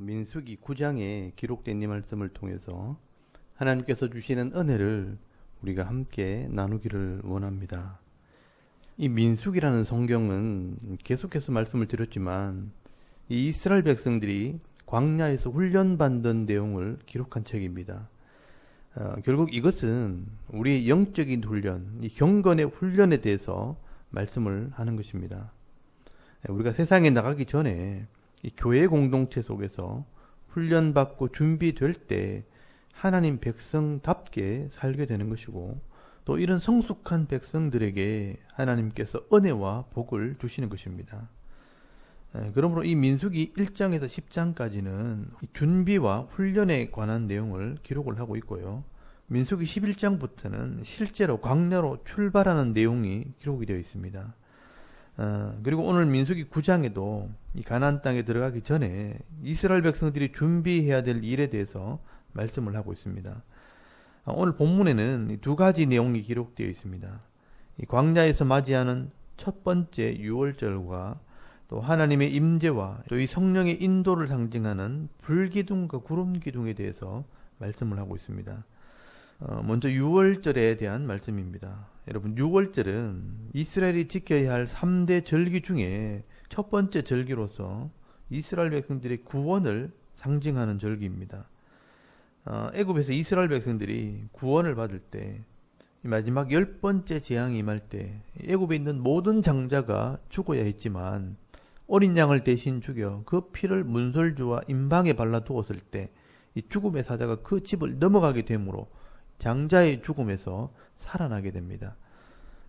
민수기 9장에 기록된 이 말씀을 통해서 하나님께서 주시는 은혜를 우리가 함께 나누기를 원합니다. 이 민수기라는 성경은 계속해서 말씀을 드렸지만 이 이스라엘 백성들이 광야에서 훈련받는 내용을 기록한 책입니다. 결국 이것은 우리의 영적인 훈련, 이 경건의 훈련에 대해서 말씀을 하는 것입니다. 우리가 세상에 나가기 전에 이 교회 공동체 속에서 훈련받고 준비될 때 하나님 백성답게 살게 되는 것이고, 또 이런 성숙한 백성들에게 하나님께서 은혜와 복을 주시는 것입니다. 그러므로 이 민수기 1장에서 10장까지는 준비와 훈련에 관한 내용을 기록을 하고 있고요. 민수기 11장부터는 실제로 광야로 출발하는 내용이 기록이 되어 있습니다. 그리고 오늘 민수기 9장에도 이 가나안 땅에 들어가기 전에 이스라엘 백성들이 준비해야 될 일에 대해서 말씀을 하고 있습니다. 오늘 본문에는 두 가지 내용이 기록되어 있습니다. 이 광야에서 맞이하는 첫 번째 유월절과 또 하나님의 임재와 또 이 성령의 인도를 상징하는 불기둥과 구름기둥에 대해서 말씀을 하고 있습니다. 먼저 유월절에 대한 말씀입니다. 여러분, 유월절은 이스라엘이 지켜야 할 3대 절기 중에 첫 번째 절기로서 이스라엘 백성들의 구원을 상징하는 절기입니다. 애굽에서 이스라엘 백성들이 구원을 받을 때 마지막 10번째 재앙이 임할 때 애굽에 있는 모든 장자가 죽어야 했지만 어린 양을 대신 죽여 그 피를 문설주와 임방에 발라두었을 때 이 죽음의 사자가 그 집을 넘어가게 되므로 장자의 죽음에서 살아나게 됩니다.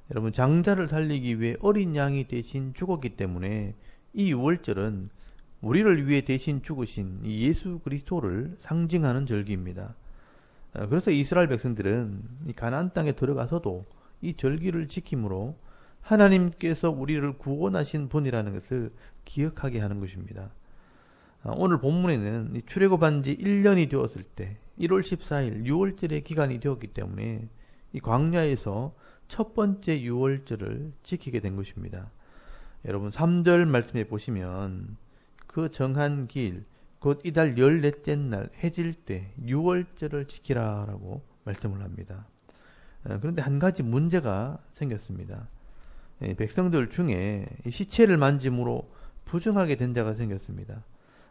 여러분, 장자를 살리기 위해 어린 양이 대신 죽었기 때문에 이 유월절은 우리를 위해 대신 죽으신 예수 그리스도를 상징하는 절기입니다. 그래서 이스라엘 백성들은 이 가나안 땅에 들어가서도 이 절기를 지킴으로 하나님께서 우리를 구원하신 분이라는 것을 기억하게 하는 것입니다. 오늘 본문에는 출애굽한 지 1년이 되었을 때 1월 14일 유월절의 기간이 되었기 때문에 이 광야에서 첫 번째 유월절을 지키게 된 것입니다. 여러분, 3절 말씀에 보시면 그 정한 길 곧 이달 14째 날 해질 때 유월절을 지키라 라고 말씀을 합니다. 그런데 한 가지 문제가 생겼습니다. 백성들 중에 시체를 만짐으로 부정하게 된 자가 생겼습니다.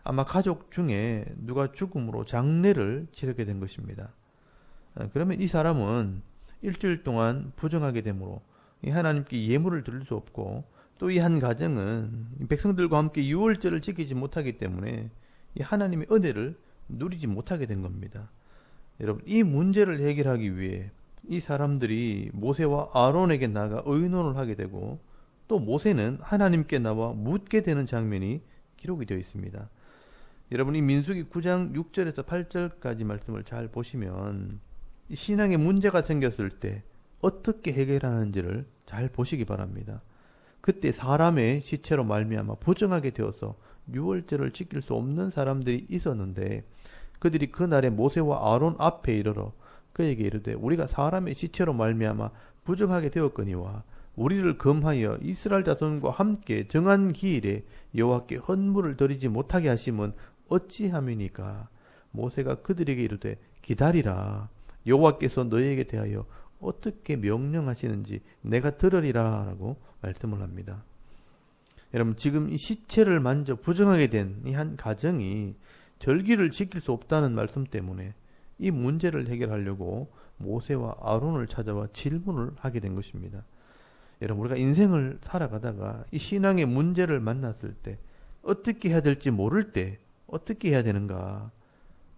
아마 가족 중에 누가 죽음으로 장례를 치르게 된 것입니다. 그러면 이 사람은 일주일 동안 부정하게 되므로 하나님께 예물을 드릴 수 없고, 또 이 한 가정은 백성들과 함께 유월절을 지키지 못하기 때문에 이 하나님의 은혜를 누리지 못하게 된 겁니다. 여러분, 이 문제를 해결하기 위해 이 사람들이 모세와 아론에게 나가 의논을 하게 되고, 또 모세는 하나님께 나와 묻게 되는 장면이 기록이 되어 있습니다. 여러분, 이 민수기 9장 6절에서 8절까지 말씀을 잘 보시면 이 신앙에 문제가 생겼을 때 어떻게 해결하는지를 잘 보시기 바랍니다. 그때 사람의 시체로 말미암아 부정하게 되어서 유월절을 지킬 수 없는 사람들이 있었는데, 그들이 그날에 모세와 아론 앞에 이르러 그에게 이르되 우리가 사람의 시체로 말미암아 부정하게 되었거니와 우리를 금하여 이스라엘 자손과 함께 정한 기일에 여호와께 헌물을 드리지 못하게 하심은 어찌함이니까. 모세가 그들에게 이르되 기다리라. 여호와께서 너희에게 대하여 어떻게 명령하시는지 내가 들으리라 라고 말씀을 합니다. 여러분, 지금 이 시체를 만져 부정하게 된 이 한 가정이 절기를 지킬 수 없다는 말씀 때문에 이 문제를 해결하려고 모세와 아론을 찾아와 질문을 하게 된 것입니다. 여러분, 우리가 인생을 살아가다가 이 신앙의 문제를 만났을 때 어떻게 해야 될지 모를 때 어떻게 해야 되는가,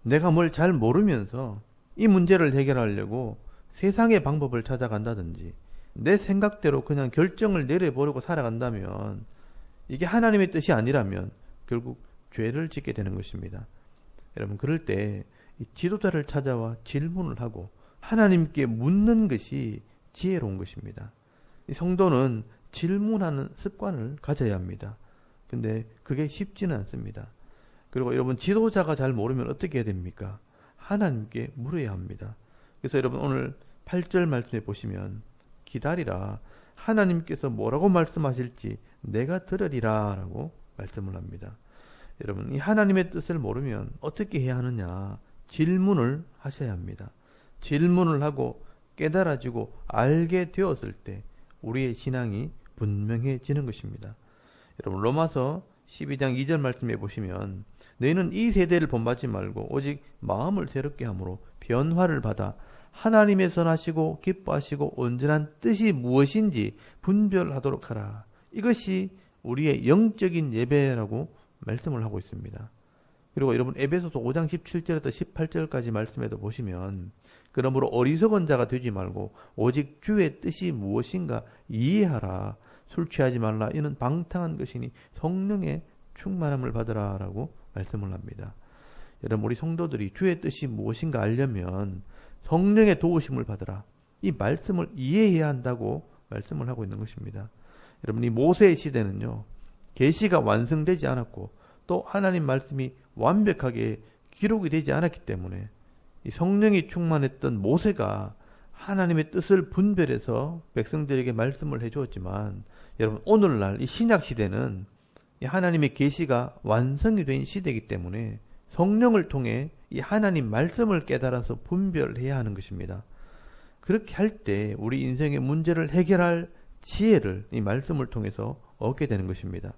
내가 뭘 잘 모르면서 이 문제를 해결하려고 세상의 방법을 찾아간다든지 내 생각대로 그냥 결정을 내려버리고 살아간다면 이게 하나님의 뜻이 아니라면 결국 죄를 짓게 되는 것입니다. 여러분, 그럴 때 지도자를 찾아와 질문을 하고 하나님께 묻는 것이 지혜로운 것입니다. 이 성도는 질문하는 습관을 가져야 합니다. 근데 그게 쉽지는 않습니다. 그리고 여러분, 지도자가 잘 모르면 어떻게 해야 됩니까? 하나님께 물어야 합니다. 그래서 여러분, 오늘 8절 말씀에 보시면 기다리라. 하나님께서 뭐라고 말씀하실지 내가 들으리라 라고 말씀을 합니다. 여러분, 이 하나님의 뜻을 모르면 어떻게 해야 하느냐? 질문을 하셔야 합니다. 질문을 하고 깨달아지고 알게 되었을 때 우리의 신앙이 분명해지는 것입니다. 여러분, 로마서 12장 2절 말씀해 보시면 너희는 이 세대를 본받지 말고 오직 마음을 새롭게 함으로 변화를 받아 하나님의 선하시고 기뻐하시고 온전한 뜻이 무엇인지 분별하도록 하라. 이것이 우리의 영적인 예배라고 말씀을 하고 있습니다. 그리고 여러분, 에베소서 5장 17절부터 18절까지 말씀에도 보시면 그러므로 어리석은 자가 되지 말고 오직 주의 뜻이 무엇인가 이해하라. 술 취하지 말라. 이는 방탕한 것이니 성령의 충만함을 받으라 라고 말씀을 합니다. 여러분, 우리 성도들이 주의 뜻이 무엇인가 알려면 성령의 도우심을 받으라. 이 말씀을 이해해야 한다고 말씀을 하고 있는 것입니다. 여러분, 이 모세의 시대는요, 계시가 완성되지 않았고 또 하나님 말씀이 완벽하게 기록이 되지 않았기 때문에 이 성령이 충만했던 모세가 하나님의 뜻을 분별해서 백성들에게 말씀을 해주었지만, 여러분, 오늘날 이 신약 시대는 이 하나님의 계시가 완성이 된 시대이기 때문에 성령을 통해 이 하나님 말씀을 깨달아서 분별해야 하는 것입니다. 그렇게 할 때 우리 인생의 문제를 해결할 지혜를 이 말씀을 통해서 얻게 되는 것입니다.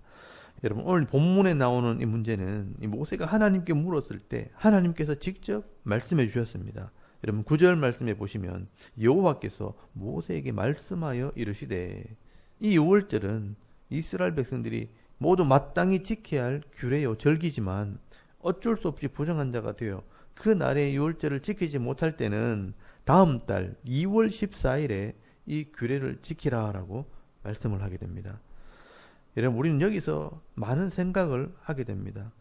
여러분, 오늘 본문에 나오는 이 문제는 이 모세가 하나님께 물었을 때 하나님께서 직접 말씀해 주셨습니다. 여러분, 9절 말씀해 보시면 여호와께서 모세에게 말씀하여 이르시되, 이 유월절은 이스라엘 백성들이 모두 마땅히 지켜야 할 규례요 절기지만 어쩔 수 없이 부정한 자가 되어 그 날의 유월절을 지키지 못할 때는 다음 달 2월 14일에 이 규례를 지키라라고 말씀을 하게 됩니다. 여러분, 우리는 여기서 많은 생각을 하게 됩니다.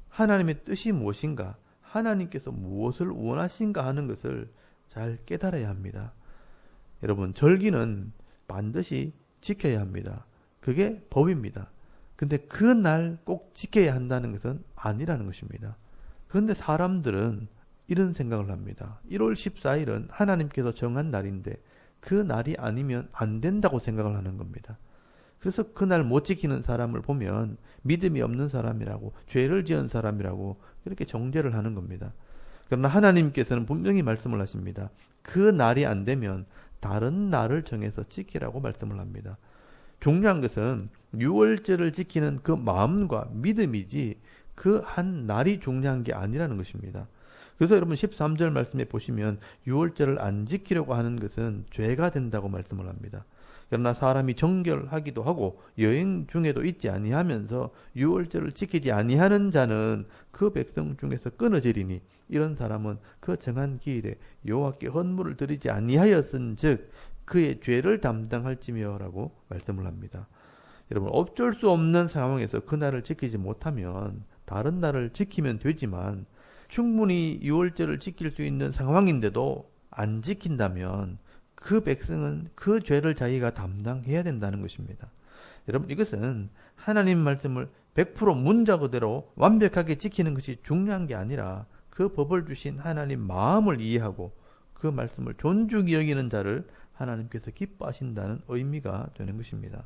하나님의 뜻이 무엇인가, 하나님께서 무엇을 원하신가 하는 것을 잘 깨달아야 합니다. 여러분, 절기는 반드시 지켜야 합니다. 그게 법입니다. 근데 그 날 꼭 지켜야 한다는 것은 아니라는 것입니다. 그런데 사람들은 이런 생각을 합니다. 1월 14일은 하나님께서 정한 날인데 그 날이 아니면 안 된다고 생각을 하는 겁니다. 그래서 그날 못 지키는 사람을 보면 믿음이 없는 사람이라고, 죄를 지은 사람이라고 이렇게 정죄를 하는 겁니다. 그러나 하나님께서는 분명히 말씀을 하십니다. 그 날이 안 되면 다른 날을 정해서 지키라고 말씀을 합니다. 중요한 것은 유월절을 지키는 그 마음과 믿음이지 그 한 날이 중요한 게 아니라는 것입니다. 그래서 여러분 13절 말씀에 보시면 유월절을 안 지키려고 하는 것은 죄가 된다고 말씀을 합니다. 그러나 사람이 정결하기도 하고 여행 중에도 있지 아니하면서 유월절을 지키지 아니하는 자는 그 백성 중에서 끊어지리니 이런 사람은 그 정한 기일에 여호와께 헌물을 드리지 아니하였은즉 그의 죄를 담당할지며라고 말씀을 합니다. 여러분, 어쩔 수 없는 상황에서 그 날을 지키지 못하면 다른 날을 지키면 되지만 충분히 유월절을 지킬 수 있는 상황인데도 안 지킨다면 그 백성은 그 죄를 자기가 담당해야 된다는 것입니다. 여러분, 이것은 하나님 말씀을 100% 문자 그대로 완벽하게 지키는 것이 중요한 게 아니라 그 법을 주신 하나님 마음을 이해하고 그 말씀을 존중히 여기는 자를 하나님께서 기뻐하신다는 의미가 되는 것입니다.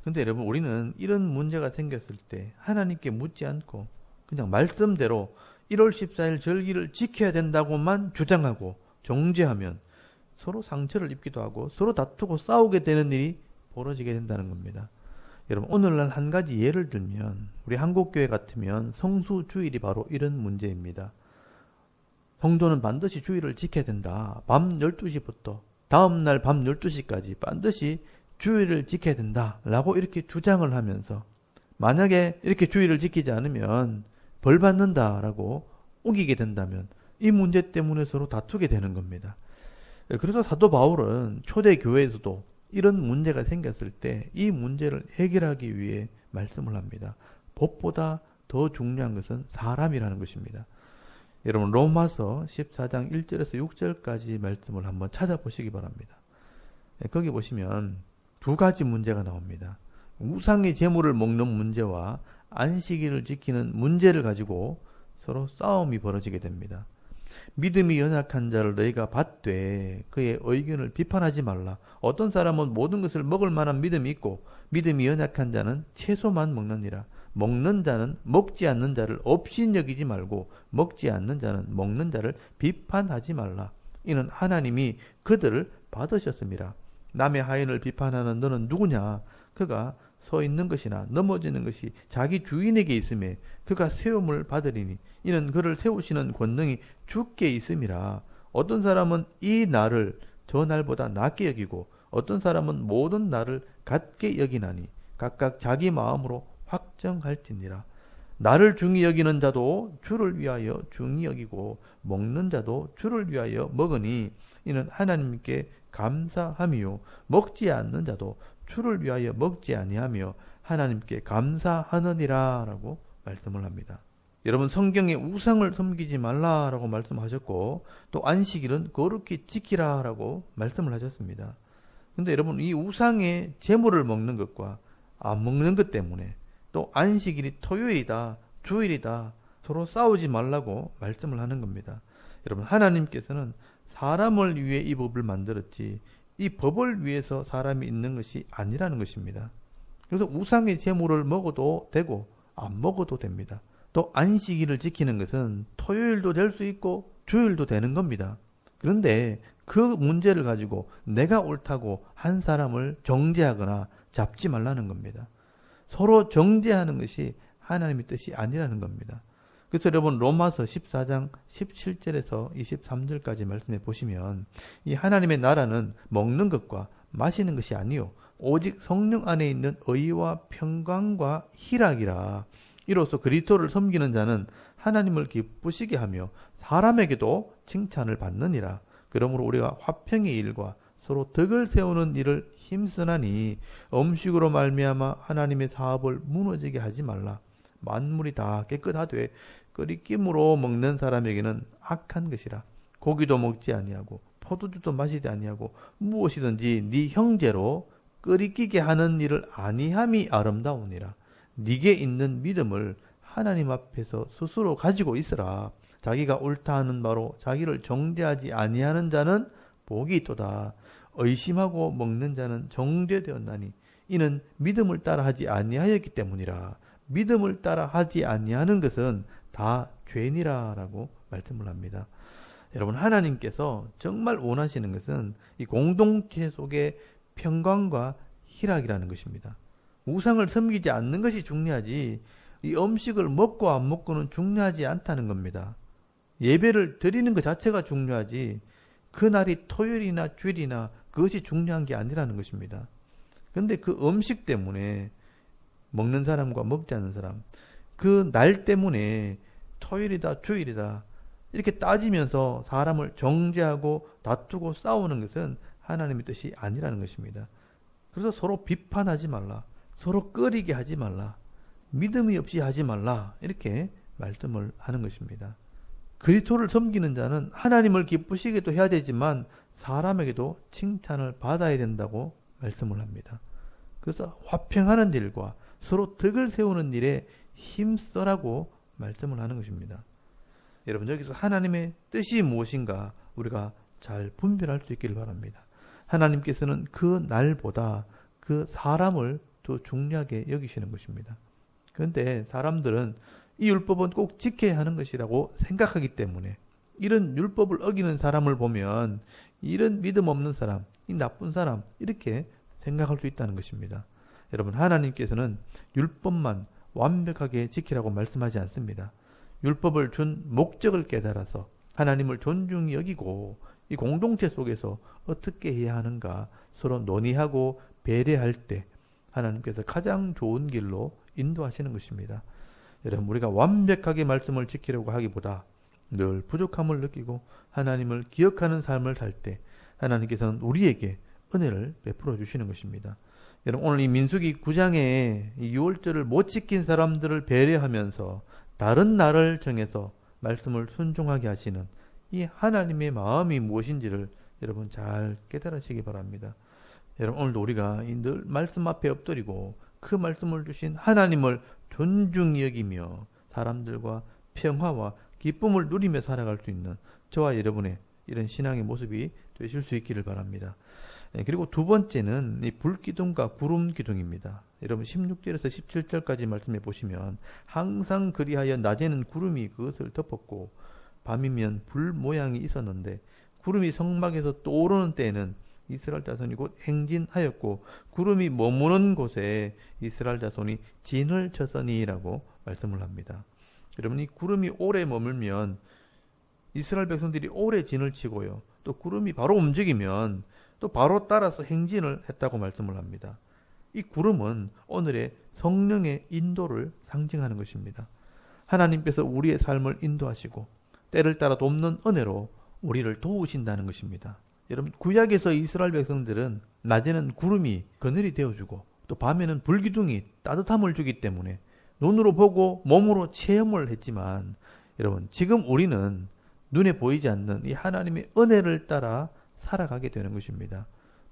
그런데 여러분, 우리는 이런 문제가 생겼을 때 하나님께 묻지 않고 그냥 말씀대로 1월 14일 절기를 지켜야 된다고만 주장하고 정죄하면 서로 상처를 입기도 하고 서로 다투고 싸우게 되는 일이 벌어지게 된다는 겁니다. 여러분, 오늘날 한 가지 예를 들면 우리 한국교회 같으면 성수주일이 바로 이런 문제입니다. 성도는 반드시 주일을 지켜야 된다. 밤 12시부터 다음날 밤 12시까지 반드시 주일을 지켜야 된다라고 이렇게 주장을 하면서 만약에 이렇게 주일을 지키지 않으면 벌 받는다라고 우기게 된다면 이 문제 때문에 서로 다투게 되는 겁니다. 그래서 사도 바울은 초대교회에서도 이런 문제가 생겼을 때 이 문제를 해결하기 위해 말씀을 합니다. 법보다 더 중요한 것은 사람이라는 것입니다. 여러분, 로마서 14장 1절에서 6절까지 말씀을 한번 찾아보시기 바랍니다. 거기 보시면 두 가지 문제가 나옵니다. 우상의 제물을 먹는 문제와 안식일을 지키는 문제를 가지고 서로 싸움이 벌어지게 됩니다. 믿음이 연약한 자를 너희가 받되 그의 의견을 비판하지 말라. 어떤 사람은 모든 것을 먹을 만한 믿음이 있고 믿음이 연약한 자는 채소만 먹느니라. 먹는 자는 먹지 않는 자를 업신여기지 말고 먹지 않는 자는 먹는 자를 비판하지 말라. 이는 하나님이 그들을 받으셨습니다. 남의 하인을 비판하는 너는 누구냐? 그가 서 있는 것이나 넘어지는 것이 자기 주인에게 있음에 그가 세움을 받으리니 이는 그를 세우시는 권능이 주께 있음이라. 어떤 사람은 이 날을 저 날보다 낮게 여기고 어떤 사람은 모든 날을 같게 여기나니 각각 자기 마음으로 확정할지니라. 나를 중히 여기는 자도 주를 위하여 중히 여기고 먹는 자도 주를 위하여 먹으니 이는 하나님께 감사함이요 먹지 않는 자도 주를 위하여 먹지 아니하며 하나님께 감사하느니라 라고 말씀을 합니다. 여러분 성경에 우상을 섬기지 말라라고 말씀하셨고 또 안식일은 거룩히 지키라 라고 말씀을 하셨습니다. 근데 여러분 이 우상의 제물을 먹는 것과 안 먹는 것 때문에 또 안식일이 토요일이다 주일이다 서로 싸우지 말라고 말씀을 하는 겁니다. 여러분 하나님께서는 사람을 위해 이 법을 만들었지 이 법을 위해서 사람이 있는 것이 아니라는 것입니다. 그래서 우상의 제물을 먹어도 되고 안 먹어도 됩니다. 또 안식일을 지키는 것은 토요일도 될 수 있고 주일도 되는 겁니다. 그런데 그 문제를 가지고 내가 옳다고 한 사람을 정죄하거나 잡지 말라는 겁니다. 서로 정죄하는 것이 하나님의 뜻이 아니라는 겁니다. 그래서 여러분 로마서 14장 17절에서 23절까지 말씀해 보시면 이 하나님의 나라는 먹는 것과 마시는 것이 아니요 오직 성령 안에 있는 의와 평강과 희락이라. 이로써 그리스도를 섬기는 자는 하나님을 기쁘시게 하며 사람에게도 칭찬을 받느니라. 그러므로 우리가 화평의 일과 서로 덕을 세우는 일을 힘쓰나니 음식으로 말미암아 하나님의 사업을 무너지게 하지 말라. 만물이 다 깨끗하되 끓이김으로 먹는 사람에게는 악한 것이라. 고기도 먹지 아니하고 포도주도 마시지 아니하고 무엇이든지 네 형제로 끓이기게 하는 일을 아니함이 아름다우니라. 네게 있는 믿음을 하나님 앞에서 스스로 가지고 있으라. 자기가 옳다 하는 바로 자기를 정죄하지 아니하는 자는 복이 있도다. 의심하고 먹는 자는 정죄되었나니 이는 믿음을 따라 하지 아니하였기 때문이라. 믿음을 따라 하지 아니하는 것은 다 죄니라 라고 말씀을 합니다. 여러분 하나님께서 정말 원하시는 것은 이 공동체 속의 평강과 희락이라는 것입니다. 우상을 섬기지 않는 것이 중요하지 이 음식을 먹고 안 먹고는 중요하지 않다는 겁니다. 예배를 드리는 것 자체가 중요하지 그날이 토요일이나 주일이나 그것이 중요한 게 아니라는 것입니다. 그런데 그 음식 때문에 먹는 사람과 먹지 않는 사람 그 날 때문에 토요일이다 주일이다 이렇게 따지면서 사람을 정죄하고 다투고 싸우는 것은 하나님의 뜻이 아니라는 것입니다. 그래서 서로 비판하지 말라. 서로 끓이게 하지 말라. 믿음이 없이 하지 말라. 이렇게 말씀을 하는 것입니다. 그리스도를 섬기는 자는 하나님을 기쁘시게도 해야 되지만 사람에게도 칭찬을 받아야 된다고 말씀을 합니다. 그래서 화평하는 일과 서로 덕을 세우는 일에 힘써라고 말씀을 하는 것입니다. 여러분 여기서 하나님의 뜻이 무엇인가 우리가 잘 분별할 수 있기를 바랍니다. 하나님께서는 그 날보다 그 사람을 더 중요하게 여기시는 것입니다. 그런데 사람들은 이 율법은 꼭 지켜야 하는 것이라고 생각하기 때문에 이런 율법을 어기는 사람을 보면 이런 믿음 없는 사람, 이 나쁜 사람 이렇게 생각할 수 있다는 것입니다. 여러분 하나님께서는 율법만 완벽하게 지키라고 말씀하지 않습니다. 율법을 준 목적을 깨달아서 하나님을 존중히 여기고 이 공동체 속에서 어떻게 해야 하는가 서로 논의하고 배려할 때 하나님께서 가장 좋은 길로 인도하시는 것입니다. 여러분 우리가 완벽하게 말씀을 지키려고 하기보다 늘 부족함을 느끼고 하나님을 기억하는 삶을 살 때 하나님께서는 우리에게 은혜를 베풀어 주시는 것입니다. 여러분 오늘 이 민수기 9장에 이 유월절을 못 지킨 사람들을 배려하면서 다른 날을 정해서 말씀을 순종하게 하시는 이 하나님의 마음이 무엇인지를 여러분 잘 깨달으시기 바랍니다. 여러분 오늘도 우리가 늘 말씀 앞에 엎드리고 그 말씀을 주신 하나님을 존중히 여기며 사람들과 평화와 기쁨을 누리며 살아갈 수 있는 저와 여러분의 이런 신앙의 모습이 되실 수 있기를 바랍니다. 그리고 두 번째는 이 불기둥과 구름기둥입니다. 여러분 16절에서 17절까지 말씀해 보시면 항상 그리하여 낮에는 구름이 그것을 덮었고 밤이면 불 모양이 있었는데 구름이 성막에서 떠오르는 때에는 이스라엘 자손이 곧 행진하였고 구름이 머무는 곳에 이스라엘 자손이 진을 쳤으니라고 말씀을 합니다. 여러분 이 구름이 오래 머물면 이스라엘 백성들이 오래 진을 치고요. 또 구름이 바로 움직이면 또 바로 따라서 행진을 했다고 말씀을 합니다. 이 구름은 오늘의 성령의 인도를 상징하는 것입니다. 하나님께서 우리의 삶을 인도하시고 때를 따라 돕는 은혜로 우리를 도우신다는 것입니다. 여러분 구약에서 이스라엘 백성들은 낮에는 구름이 그늘이 되어주고 또 밤에는 불기둥이 따뜻함을 주기 때문에 눈으로 보고 몸으로 체험을 했지만 여러분 지금 우리는 눈에 보이지 않는 이 하나님의 은혜를 따라 살아가게 되는 것입니다.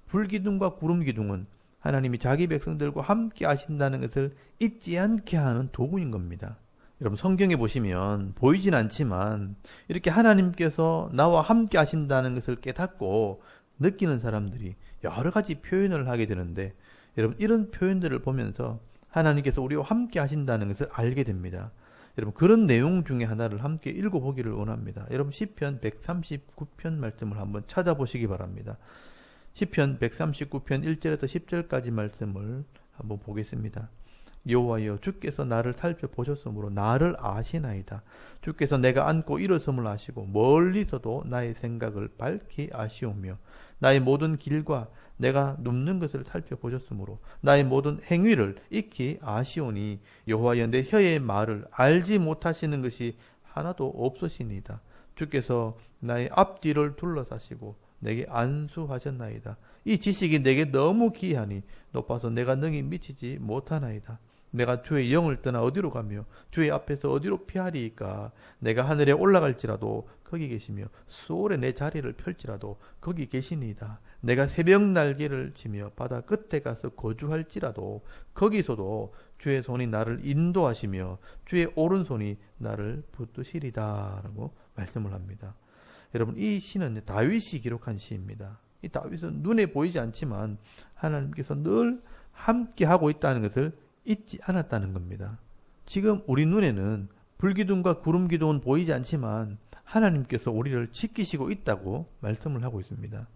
불기둥과 구름기둥은 하나님이 자기 백성들과 함께 하신다는 것을 잊지 않게 하는 도구인 겁니다. 여러분 성경에 보시면 보이진 않지만 이렇게 하나님께서 나와 함께 하신다는 것을 깨닫고 느끼는 사람들이 여러 가지 표현을 하게 되는데 여러분 이런 표현들을 보면서 하나님께서 우리와 함께 하신다는 것을 알게 됩니다. 여러분 그런 내용 중에 하나를 함께 읽어보기를 원합니다. 여러분 시편 139편 말씀을 한번 찾아보시기 바랍니다. 시편 139편 1절에서 10절까지 말씀을 한번 보겠습니다. 여호와여 주께서 나를 살펴보셨으므로 나를 아시나이다. 주께서 내가 앉고 일어섬을 아시고 멀리서도 나의 생각을 밝히 아시오며 나의 모든 길과 내가 눕는 것을 살펴보셨으므로 나의 모든 행위를 익히 아시오니 여호와여 내 혀의 말을 알지 못하시는 것이 하나도 없으시니이다. 주께서 나의 앞뒤를 둘러싸시고 내게 안수하셨나이다. 이 지식이 내게 너무 기이하니 높아서 내가 능히 미치지 못하나이다. 내가 주의 영을 떠나 어디로 가며 주의 앞에서 어디로 피하리이까. 내가 하늘에 올라갈지라도 거기 계시며 수월에 내 자리를 펼지라도 거기 계시니이다. 내가 새벽 날개를 치며 바다 끝에 가서 거주할지라도 거기서도 주의 손이 나를 인도하시며 주의 오른손이 나를 붙드시리다 라고 말씀을 합니다. 여러분 이 시는 다윗이 기록한 시입니다. 이 다윗은 눈에 보이지 않지만 하나님께서 늘 함께 하고 있다는 것을 잊지 않았다는 겁니다. 지금 우리 눈에는 불기둥과 구름기둥은 보이지 않지만 하나님께서 우리를 지키시고 있다고 말씀을 하고 있습니다.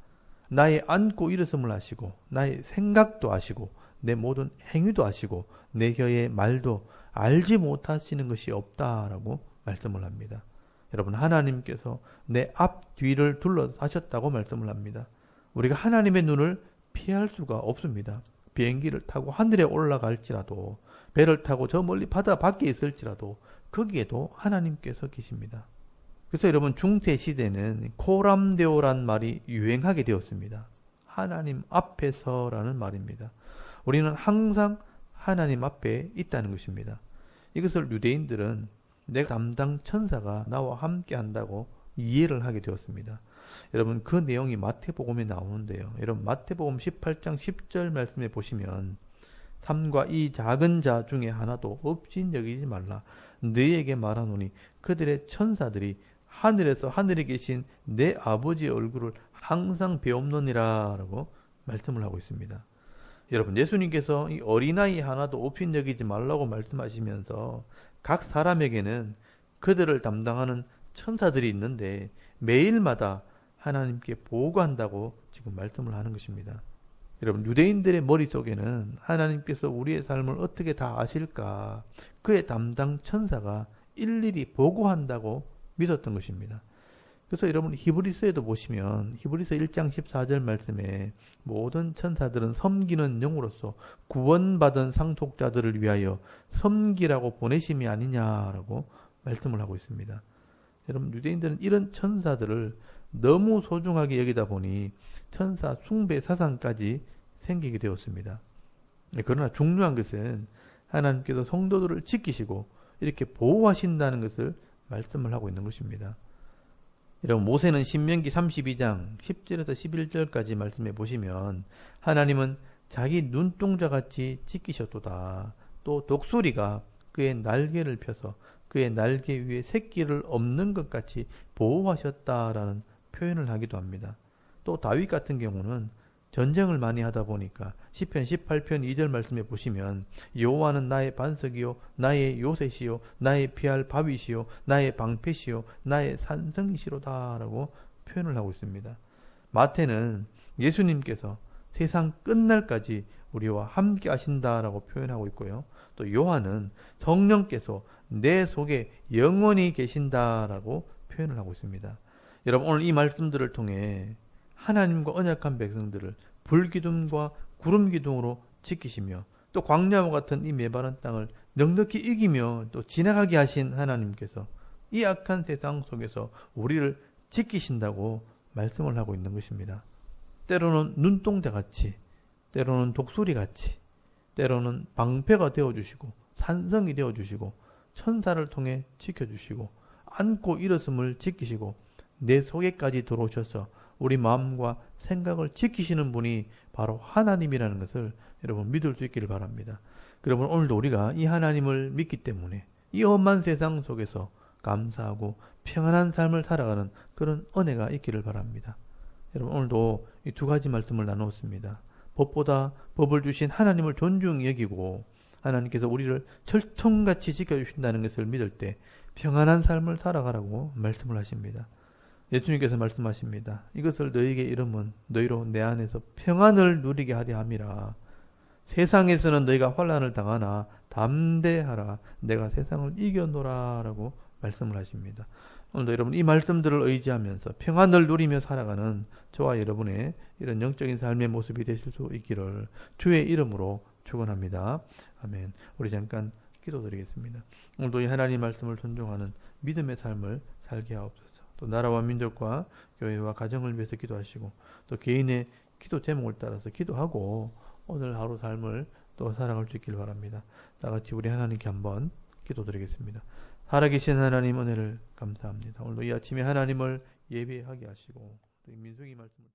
나의 앉고 일어섬을 아시고 나의 생각도 아시고 내 모든 행위도 아시고 내 혀의 말도 알지 못하시는 것이 없다라고 말씀을 합니다. 여러분 하나님께서 내 앞뒤를 둘러싸셨다고 말씀을 합니다. 우리가 하나님의 눈을 피할 수가 없습니다. 비행기를 타고 하늘에 올라갈지라도 배를 타고 저 멀리 바다 밖에 있을지라도 거기에도 하나님께서 계십니다. 그래서 여러분 중세시대는 코람데오란 말이 유행하게 되었습니다. 하나님 앞에서라는 말입니다. 우리는 항상 하나님 앞에 있다는 것입니다. 이것을 유대인들은 내 담당 천사가 나와 함께 한다고 이해를 하게 되었습니다. 여러분 그 내용이 마태복음에 나오는데요. 여러분 마태복음 18장 10절 말씀에 보시면 삼과 이 작은 자 중에 하나도 없이 여기지 말라. 너희에게 말하노니 그들의 천사들이 하늘에서 하늘에 계신 내 아버지의 얼굴을 항상 배옵느니라 라고 말씀을 하고 있습니다. 여러분 예수님께서 이 어린아이 하나도 없이 여기지 말라고 말씀하시면서 각 사람에게는 그들을 담당하는 천사들이 있는데 매일마다 하나님께 보고한다고 지금 말씀을 하는 것입니다. 여러분 유대인들의 머릿속에는 하나님께서 우리의 삶을 어떻게 다 아실까 그의 담당 천사가 일일이 보고한다고 믿었던 것입니다. 그래서 여러분 히브리서에도 보시면 히브리서 1장 14절 말씀에 모든 천사들은 섬기는 영으로서 구원받은 상속자들을 위하여 섬기라고 보내심이 아니냐라고 말씀을 하고 있습니다. 여러분 유대인들은 이런 천사들을 너무 소중하게 여기다 보니 천사 숭배 사상까지 생기게 되었습니다. 그러나 중요한 것은 하나님께서 성도들을 지키시고 이렇게 보호하신다는 것을 말씀을 하고 있는 것입니다. 여러분 모세는 신명기 32장 10절에서 11절까지 말씀해 보시면 하나님은 자기 눈동자같이 지키셨도다. 또 독수리가 그의 날개를 펴서 그의 날개 위에 새끼를 엎는 것 같이 보호하셨다라는 표현을 하기도 합니다. 또 다윗 같은 경우는 전쟁을 많이 하다 보니까 시편 18편 2절 말씀에 보시면 여호와는 나의 반석이요 나의 요새시요 나의 피할 바위시요 나의 방패시요 나의 산성이시로다 라고 표현을 하고 있습니다. 마태는 예수님께서 세상 끝날까지 우리와 함께 하신다라고 표현하고 있고요. 또 요한은 성령께서 내 속에 영원히 계신다라고 표현을 하고 있습니다. 여러분 오늘 이 말씀들을 통해 하나님과 언약한 백성들을 불기둥과 구름기둥으로 지키시며 또 광야와 같은 이 메마른 땅을 넉넉히 이기며 또 지나가게 하신 하나님께서 이 악한 세상 속에서 우리를 지키신다고 말씀을 하고 있는 것입니다. 때로는 눈동자같이, 때로는 독수리같이, 때로는 방패가 되어주시고 산성이 되어주시고 천사를 통해 지켜주시고 안고 일었음을 지키시고 내 속에까지 들어오셔서 우리 마음과 생각을 지키시는 분이 바로 하나님이라는 것을 여러분 믿을 수 있기를 바랍니다. 여러분 오늘도 우리가 이 하나님을 믿기 때문에 이 험한 세상 속에서 감사하고 평안한 삶을 살아가는 그런 은혜가 있기를 바랍니다. 여러분 오늘도 이 두 가지 말씀을 나누었습니다. 법보다 법을 주신 하나님을 존중히 여기고 하나님께서 우리를 철통같이 지켜주신다는 것을 믿을 때 평안한 삶을 살아가라고 말씀을 하십니다. 예수님께서 말씀하십니다. 이것을 너희에게 이름은 너희로 내 안에서 평안을 누리게 하려 함이라. 세상에서는 너희가 환난을 당하나 담대하라. 내가 세상을 이겨노라 라고 말씀을 하십니다. 오늘도 여러분 이 말씀들을 의지하면서 평안을 누리며 살아가는 저와 여러분의 이런 영적인 삶의 모습이 되실 수 있기를 주의 이름으로 축원합니다. 아멘. 우리 잠깐 기도드리겠습니다. 오늘도 이 하나님 말씀을 존중하는 믿음의 삶을 살게 하옵소서. 또 나라와 민족과 교회와 가정을 위해서 기도하시고 또 개인의 기도 제목을 따라서 기도하고 오늘 하루 삶을 또 살아갈 수 있길 바랍니다. 다 같이 우리 하나님께 한번 기도드리겠습니다. 살아계신 하나님 은혜를 감사합니다. 오늘도 이 아침에 하나님을 예배하게 하시고 또 민수기 말씀을